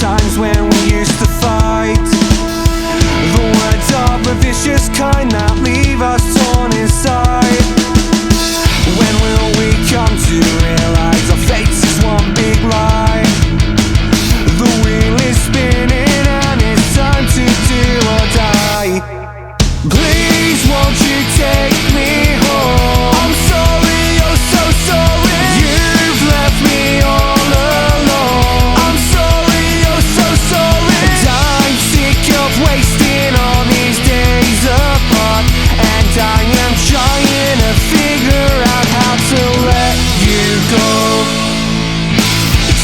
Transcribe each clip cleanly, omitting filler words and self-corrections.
times when we used to fight. The words of a vicious kind that leave us torn inside. When will we come to realize our fate is one big lie? The wheel is spinning and it's time to do or die. Please won't you take me home? I'm sorry, oh so sorry. You've left me all alone. I'm sorry, oh so sorry. And I'm sick of wasting all these days apart. And I am trying to figure out how to let you go.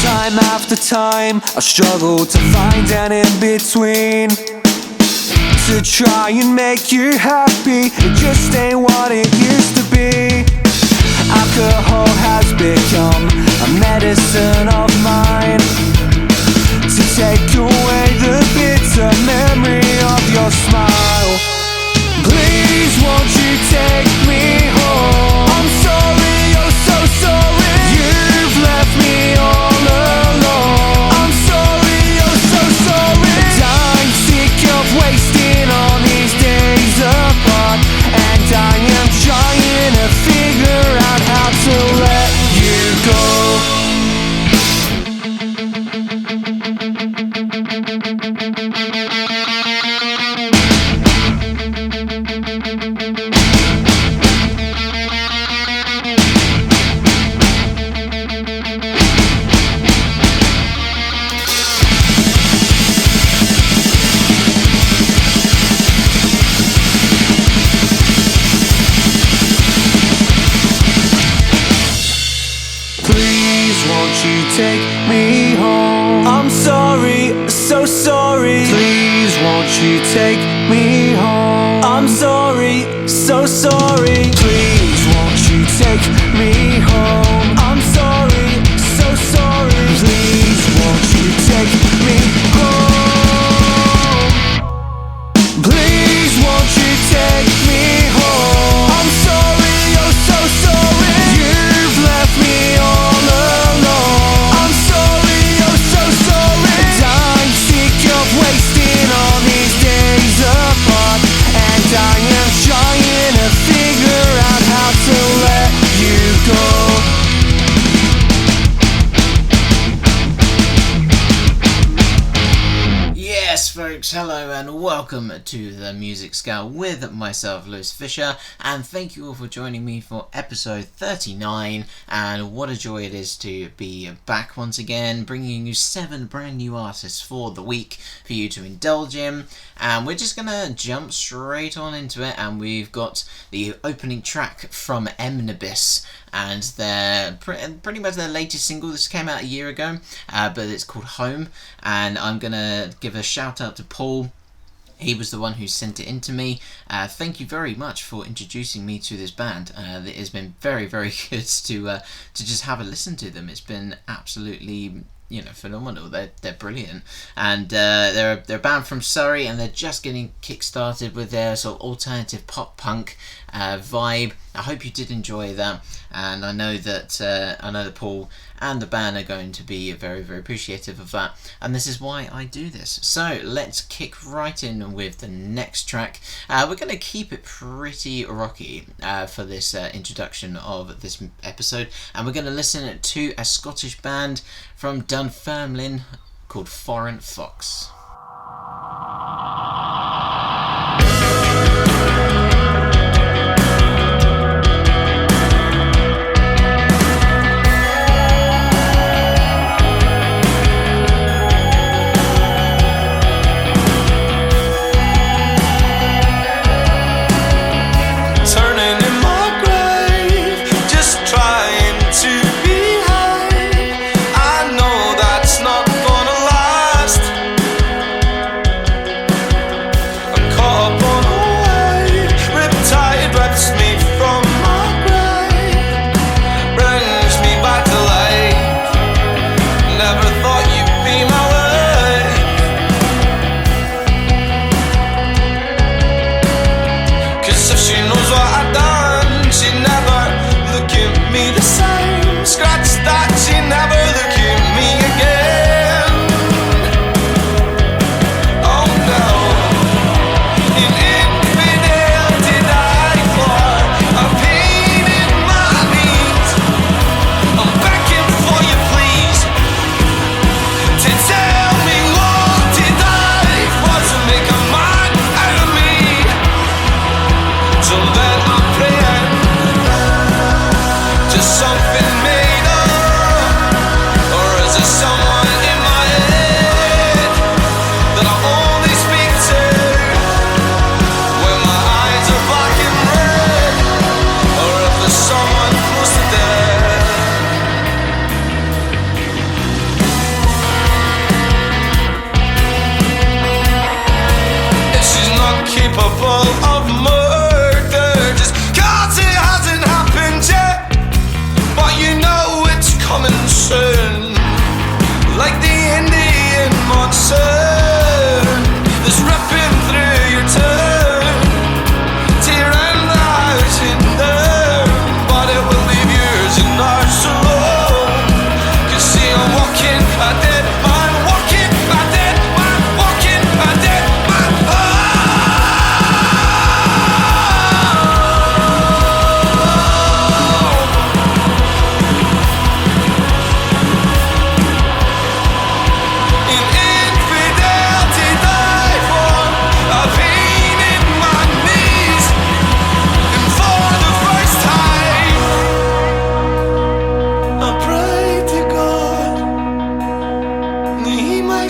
Time after time I struggle to find an in-between. To try and make you happy, it just ain't what it used to be. Alcohol has become a medicine of mine, to take away the bitter memory of your smile. Please won't you take me home? I'm sorry, oh so sorry. You've left me all alone. I'm sorry, oh so sorry. I'm sick of wasting all these days apart. And I am trying to figure out how to let you go. Won't you take me home? I'm sorry, so sorry. Please won't you take me home? I'm sorry, so sorry. Please won't you take me home? I'm sorry, so sorry. Please won't you take me home? Please won't you take me home? I'm sorry, oh so sorry. You've left me all alone. I'm sorry, oh so sorry. I'm sick of wasting all these days apart. And I am trying to figure out how to let you go. Yes, folks, hello and welcome to the Music Scout with myself, Lewis Fisher, and thank you all for joining me for episode 39. And what a joy it is to be back once again, bringing you 7 brand new artists for the week for you to indulge in. And we're just gonna jump straight on into it, and we've got the opening track from nbsp, and they're pretty much their latest single. This came out a year ago, but it's called Home. And I'm gonna give a shout out to Paul. He was the one who sent it in to me. Thank you very much for introducing me to this band. It has been very, very good to just have a listen to them. It's been absolutely, phenomenal. They're brilliant, and they're a band from Surrey, and they're just getting kick-started with their sort of alternative pop punk vibe. I hope you did enjoy that, and I know that Paul and the band are going to be very, very appreciative of that, and this is why I do this. So let's kick right in with the next track. We're going to keep it pretty rocky for this introduction of this episode, and we're going to listen to a Scottish band from Dunfermline called Foreign Fox. I know that's not gonna last.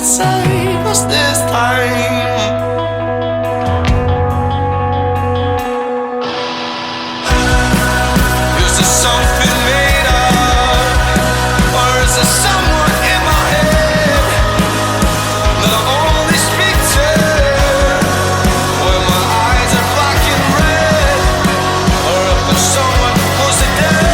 save us this time. Is there something made of, or is there someone in my head that I only speak to when my eyes are black and red, or if there's someone close to death?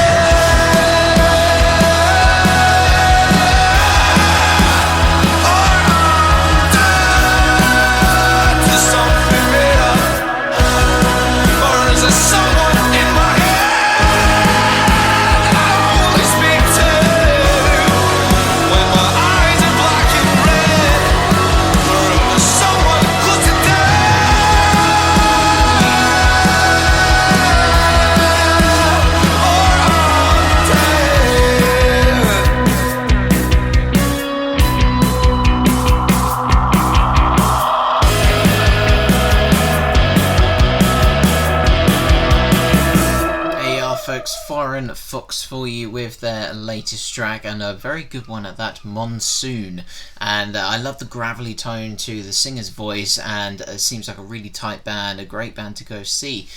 Foreign Fox for you with their latest track, and a very good one at that, Monsoon. And I love the gravelly tone to the singer's voice, and it seems like a really tight band, a great band to go see.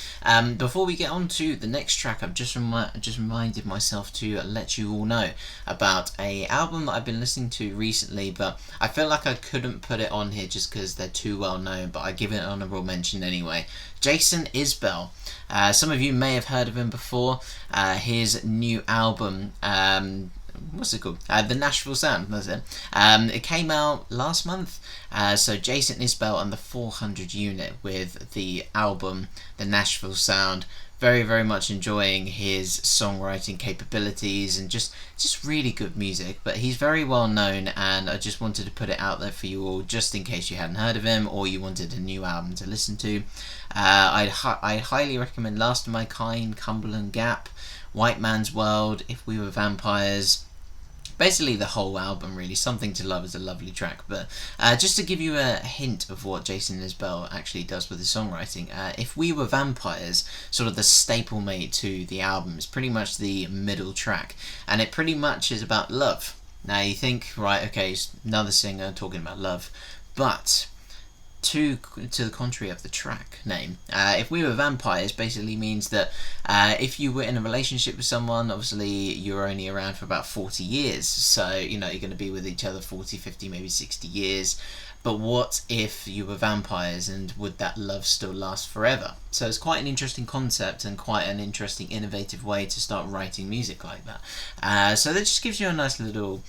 Before we get on to the next track, I've just reminded myself to let you all know about a album that I've been listening to recently, but I feel like I couldn't put it on here just because they're too well known, but I give it an honourable mention anyway. Jason Isbell. Some of you may have heard of him before. His new album, what's it called? The Nashville Sound, that's it. It came out last month. So Jason Isbell and the 400 Unit with the album, The Nashville Sound. Very, very much enjoying his songwriting capabilities and just really good music. But he's very well known, and I just wanted to put it out there for you all, just in case you hadn't heard of him or you wanted a new album to listen to. I highly recommend Last of My Kind, Cumberland Gap, White Man's World, If We Were Vampires. Basically the whole album, really. Something to Love is a lovely track. But just to give you a hint of what Jason Isbell actually does with his songwriting, If We Were Vampires, sort of the staple mate to the album, is pretty much the middle track. And it pretty much is about love. Now you think, right, okay, another singer talking about love. But to the contrary of the track name, If We Were Vampires basically means that if you were in a relationship with someone, obviously you're only around for about 40 years, so you're going to be with each other 40, 50, maybe 60 years. But what if you were vampires, and would that love still last forever? So it's quite an interesting concept and quite an interesting, innovative way to start writing music like that. So that just gives you a nice little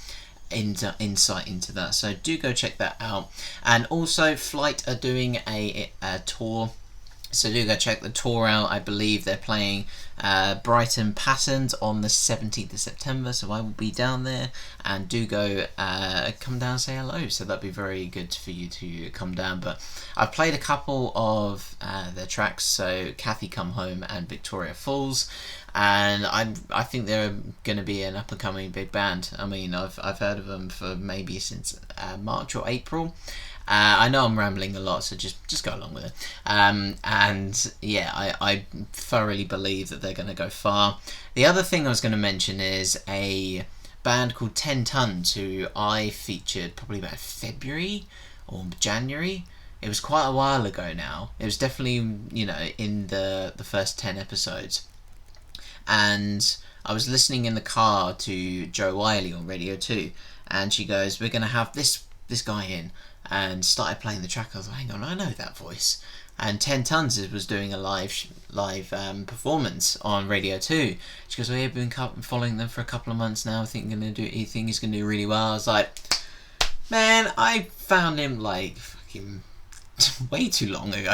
insight into that, so do go check that out. And also Flight are doing a tour, so do go check the tour out. I believe they're playing Brighton Patterns on the 17th of September, so I will be down there, and do go come down and say hello, so that'd be very good for you to come down. But I've played a couple of their tracks, so Kathy Come Home and Victoria Falls, and I think they're going to be an up and coming big band. I mean, I've heard of them for maybe since March or April. I know I'm rambling a lot, so just go along with it. And yeah, I thoroughly believe that they're going to go far. The other thing I was going to mention is a band called 10 Tons, who I featured probably about February or January. It was quite a while ago now. It was definitely, in the first 10 episodes. And I was listening in the car to Jo Wiley on Radio 2, and she goes, "We're going to have this guy in," and started playing the track. I was like, hang on, I know that voice. And 10 Tons was doing a live performance on Radio 2. She goes, "Well, you've been following them for a couple of months now. I think he's going to do really well." I was like, man, I found him like fucking way too long ago.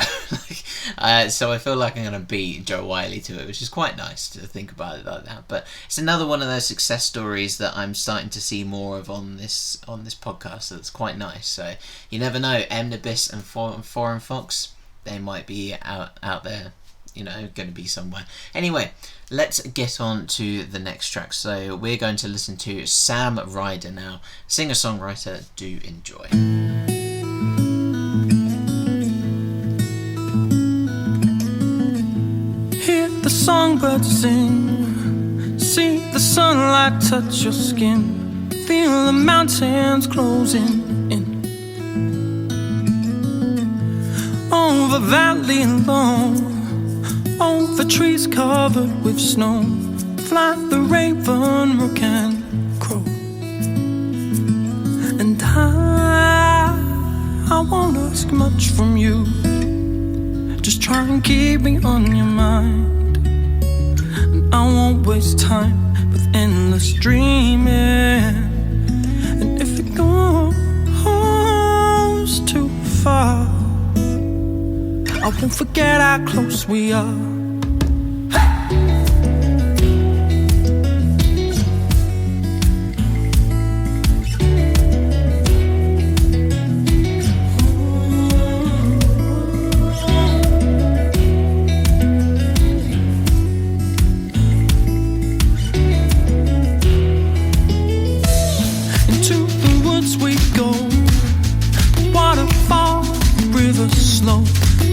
So I feel like I'm going to beat Jo Wiley to it, which is quite nice to think about it like that. But it's another one of those success stories that I'm starting to see more of on this podcast, so it's quite nice. So you never know, nbsp and Foreign Fox, they might be out there, going to be somewhere. Anyway, let's get on to the next track. So we're going to listen to Sam Ryder now, singer-songwriter. Do enjoy. Hear the songbirds sing, see the sunlight touch your skin, feel the mountains closing in. over valley alone, over trees covered with snow, fly the raven, rook and crow. And I won't ask much from you, just try and keep me on your mind. And I won't waste time with endless dreaming. And if it goes too far, I won't forget how close we are.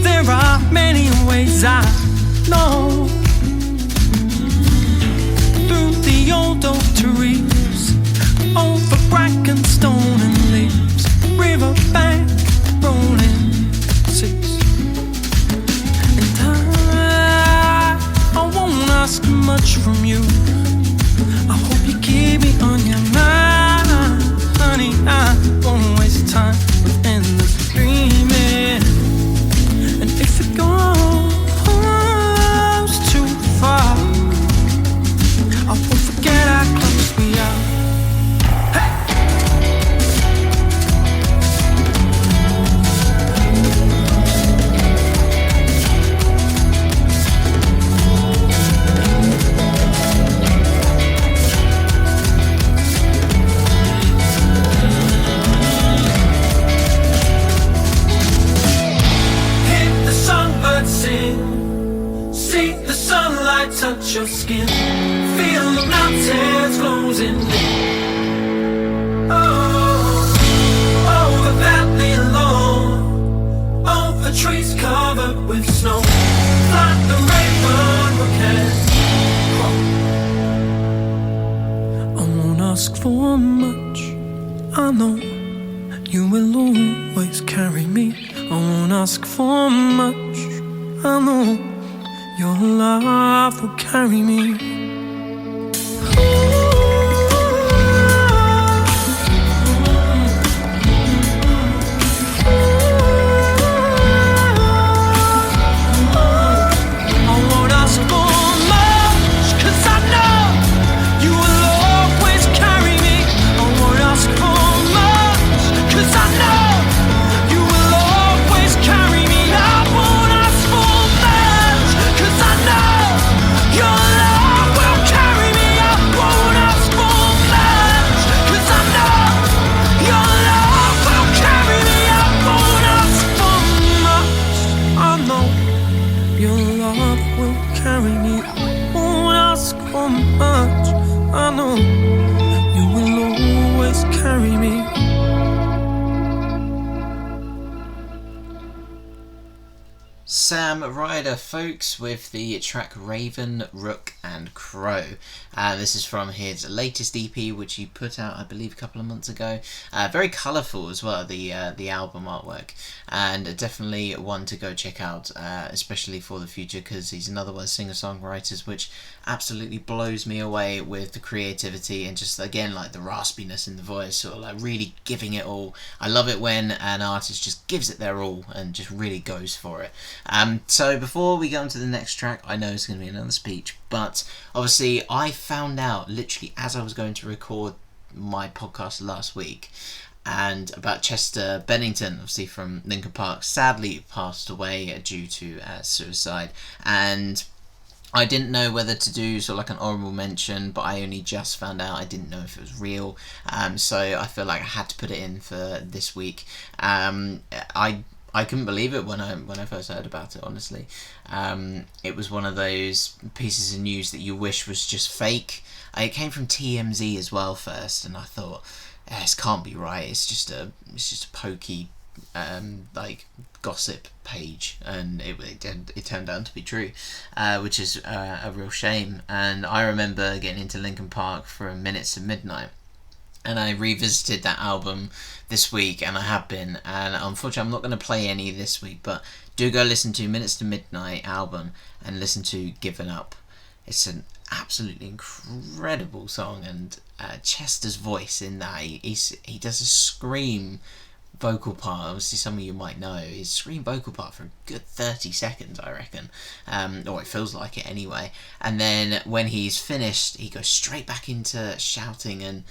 There are many ways I know, through the old oak trees, over bracken, stone and leaves, riverbank, rolling seas. And I won't ask much from you, I hope you keep me on your mind. Honey, I won't waste time with endless dreaming. And if it goes too far, I won't forget how close we are. Touch your skin, feel the mountains closing in. Over valley alone, over trees covered with snow, like the raven rocket. I won't ask for much, I know you will always carry me. I won't ask for much, I know your love will carry me. I won't ask for much, 'cause I know you will always carry me. I won't ask for much, 'cause I know you will always carry me. I won't ask for much, 'cause I know your love will carry me. I won't ask for much, 'cause I know your love will carry me. I won't ask for much, I know your love will carry me. I won't ask for much, I know you will always carry me. Sam Ryder, folks, with the track Raven, Rook and Crow. This is from his latest EP, which he put out, I believe, a couple of months ago. Very colourful as well, the album artwork, and definitely one to go check out, especially for the future, because he's another one of the singer-songwriters which absolutely blows me away with the creativity and just, again, like the raspiness in the voice, or like really giving it all. I love it when an artist just gives it their all and just really goes for it. So before we go on to the next track, I know it's going to be another speech, but obviously I found out literally as I was going to record my podcast last week, and about Chester Bennington, obviously from Linkin Park, sadly passed away due to suicide. And I didn't know whether to do sort of like an honourable mention, but I only just found out. I didn't know if it was real, so I feel like I had to put it in for this week. I couldn't believe it when I first heard about it, honestly. It was one of those pieces of news that you wish was just fake. It came from TMZ as well first, and I thought, this can't be right. It's just a pokey like gossip page, and it turned out to be true, which is a real shame. And I remember getting into Linkin Park from Minutes to Midnight, and I revisited that album this week, and I have been, and unfortunately I'm not going to play any this week, but do go listen to Minutes to Midnight album and listen to Given Up. It's an absolutely incredible song, and Chester's voice in that, he does a scream vocal part. Obviously some of you might know his scream vocal part for a good 30 seconds, I reckon, or it feels like it anyway, and then when he's finished he goes straight back into shouting,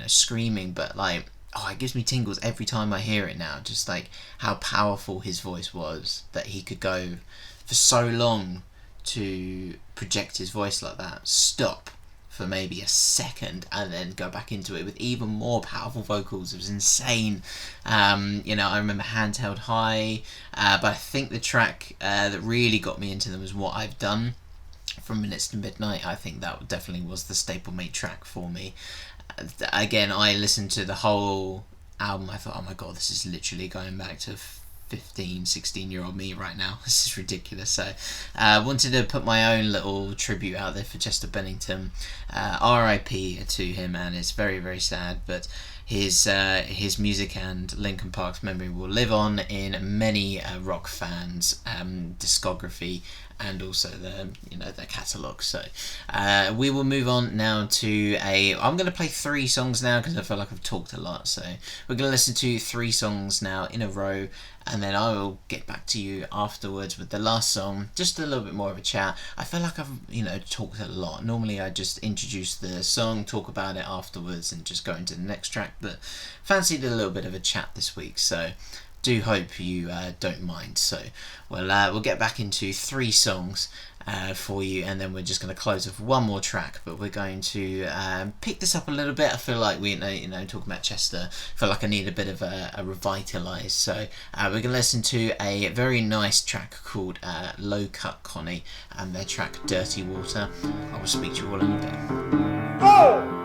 screaming, but like, it gives me tingles every time I hear it now, just like how powerful his voice was, that he could go for so long to project his voice like that, stop for maybe a second, and then go back into it with even more powerful vocals. It was insane. I remember Handheld High, but I think the track that really got me into them was What I've Done from Minutes to Midnight. I think that definitely was the stablemate track for me. Again, I listened to the whole album, I thought, oh my god, this is literally going back to 15, 16-year-old me right now. This is ridiculous. So I wanted to put my own little tribute out there for Chester Bennington. R.I.P. to him, and it's very, very sad, but his music and Linkin Park's memory will live on in many rock fans' discography, and also their catalogue. So we will move on now to I'm going to play 3 songs now because I feel like I've talked a lot. So we're going to listen to 3 songs now in a row, and then I will get back to you afterwards with the last song, just a little bit more of a chat. I feel like I've talked a lot. Normally I just introduce the song, talk about it afterwards, and just go into the next track, but fancied a little bit of a chat this week, so do hope you don't mind. So we'll get back into 3 songs for you, and then we're just going to close with one more track, but we're going to pick this up a little bit. I feel like we talking about Chester, I feel like I need a bit of a revitalise, so we're going to listen to a very nice track called Low Cut Connie, and their track Dirty Water. I will speak to you all in a bit. Oh!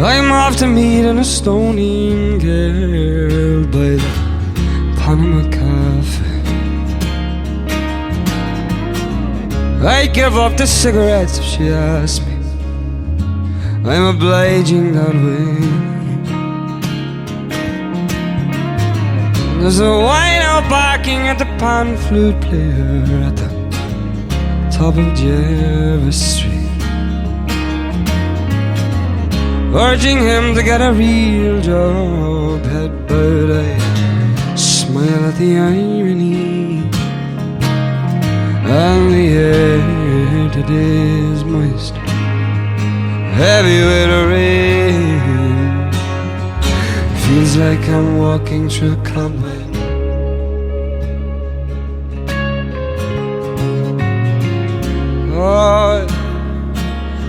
I'm off to meet an Estonian girl by the Panama Cafe. I'd give up the cigarettes if she asked me. I'm obliging that way. There's a wine out barking at the pan flute player at the top of Jervis Street, urging him to get a real job. Head bowed, I smile at the irony, and the air today is moist, heavy with the rain. Feels like I'm walking through a cobweb. Oh,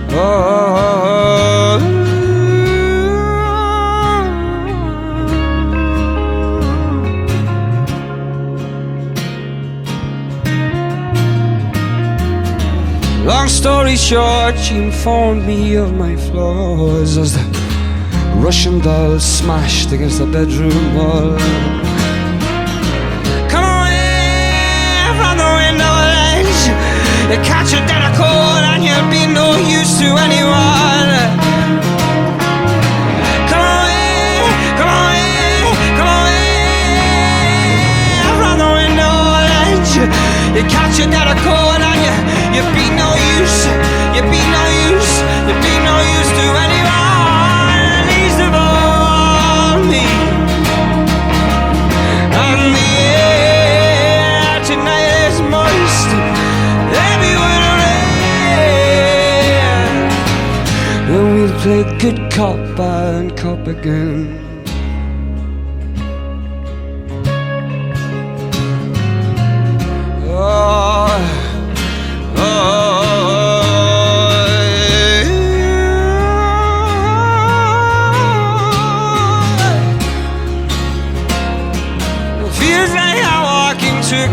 oh, long story short, she informed me of my flaws as the Russian doll smashed against the bedroom wall. Come away from the window ledge, you catch a dead cold and you'll be no use to anyone. Come away, come away, come away from the window ledge, you catch a dead cold and you be no use, you be no use, you be no use to anyone, least of all me. And the air tonight is moist, heavy with rain, and we'll play good cop and cop again.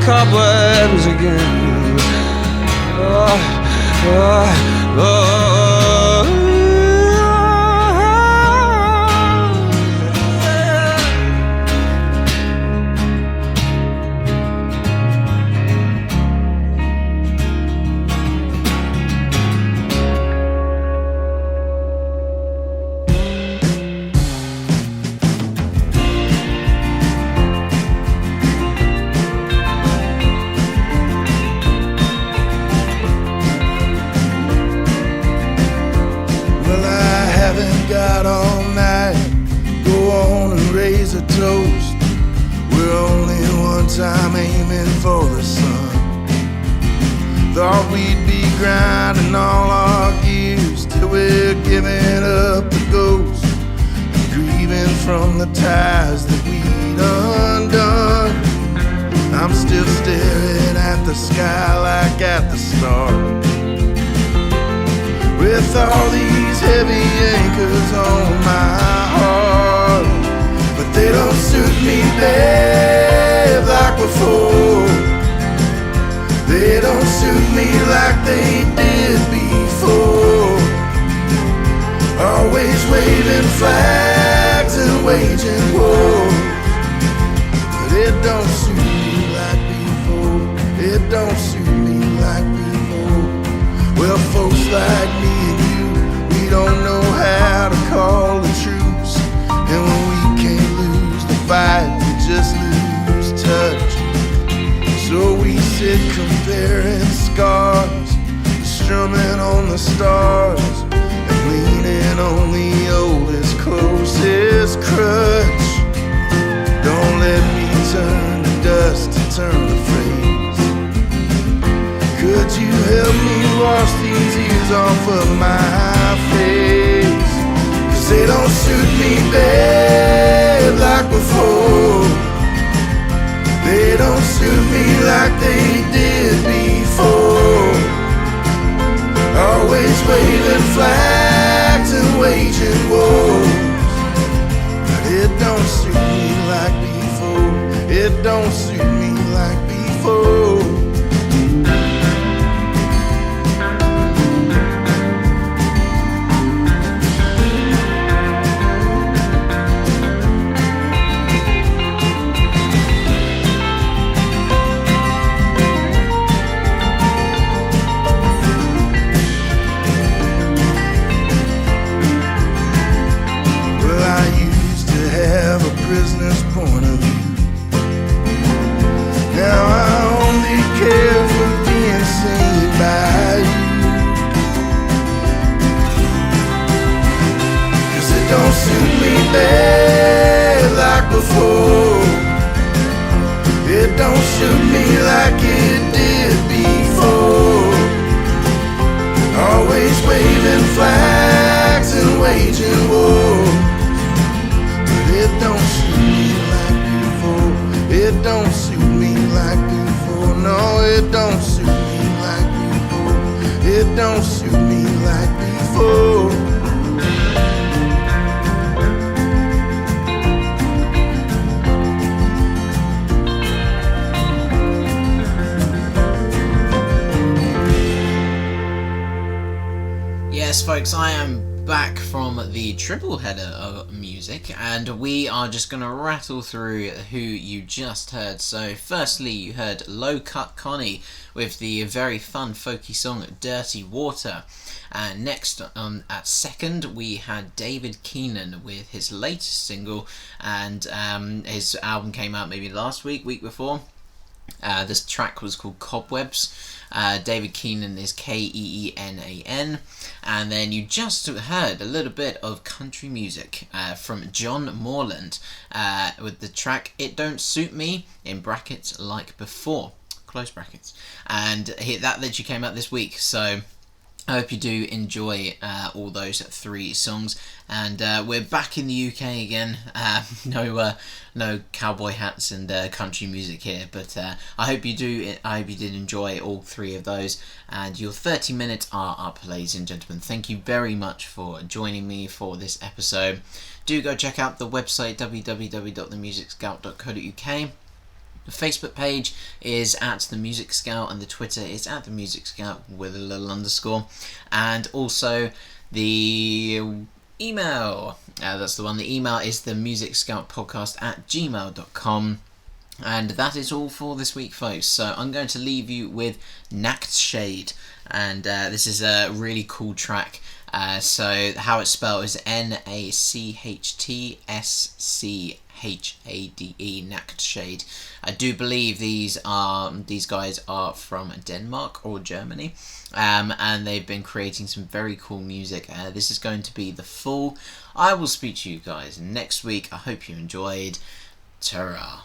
Cobwebs again. Oh, oh, oh. Got all night, go on and raise a toast. We're only one time aiming for the sun. Thought we'd be grinding all our gears till we're giving up the ghost and grieving from the ties that we'd undone. I'm still staring at the sky like at the stars, with all these heavy anchors on my heart. But they don't suit me, babe, like before. They don't suit me like they did before. Always waving flags and waging war. But it don't suit me like before. It don't suit me like before. Well, folks like me and you, we don't know how to call the truce. And when we can't lose the fight, we just lose touch. So we sit comparing scars, strumming on the stars, and leaning on the oldest, closest crutch. Don't let me turn to dust to turn the phrase. Could you help me wash these ears off of my face? 'Cause they don't suit me, babe, like before. They don't suit me like they did before. Always waving flags and waging wars. But it don't suit me like before. It don't suit me like before. business point of view. Now I only care for being seen by you. 'Cause it don't suit me bad like before. It don't suit me like it did before. Always waving flags and waging war. But it don't suit me like before. It don't suit me like before. No, it don't suit me like before. It don't suit me like before. Yes, folks, I am back from the triple header of music, and we are just going to rattle through who you just heard. So, firstly, you heard Low Cut Connie with the very fun folky song Dirty Water. And next, at second, we had David Keenan with his latest single, and his album came out maybe last week before. This track was called Cobwebs. David Keenan is Keenan. And then you just heard a little bit of country music from John Morland with the track It Don't Suit Me, in brackets, like before, close brackets. And that literally came out this week, so I hope you do enjoy all those three songs. And we're back in the UK again. No cowboy hats and country music here, but I hope you did enjoy all three of those. And your 30 minutes are up, ladies and gentlemen. Thank you very much for joining me for this episode. Do go check out the website www.themusicscout.co.uk. The Facebook page is at The Music Scout, and the Twitter is at The Music Scout with a little underscore. And also the email, that's the one. The email is themusicscoutpodcast@gmail.com. And that is all for this week, folks. So I'm going to leave you with Nacktshade, and this is a really cool track. So how it's spelled is NACHTSCHADE, Nacktshade. I do believe these guys are from Denmark or Germany, and they've been creating some very cool music. This is going to be the full. I will speak to you guys next week. I hope you enjoyed. Ta-ra.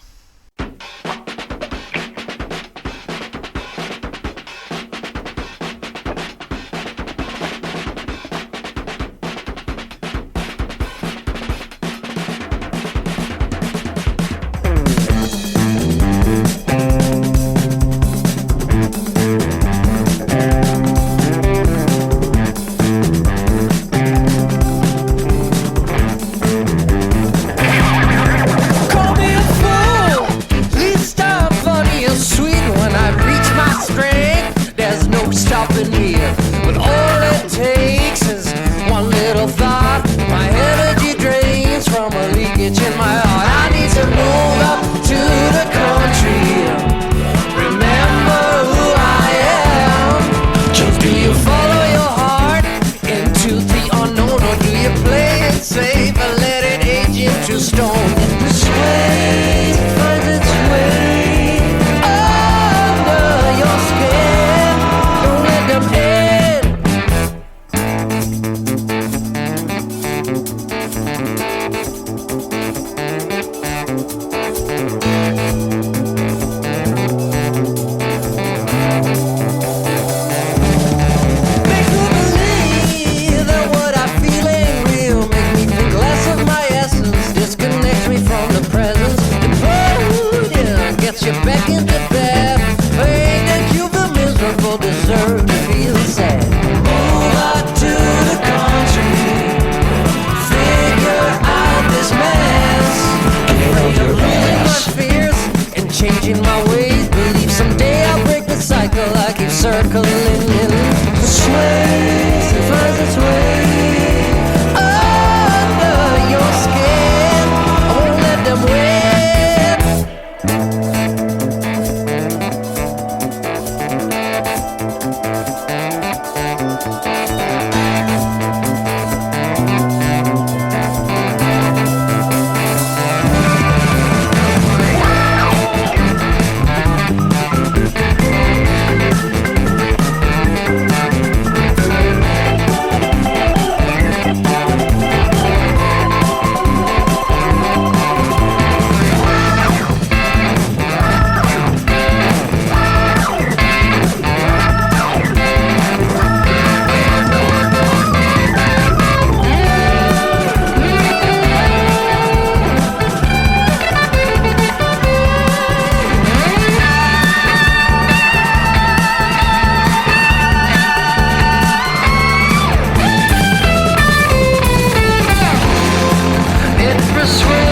swear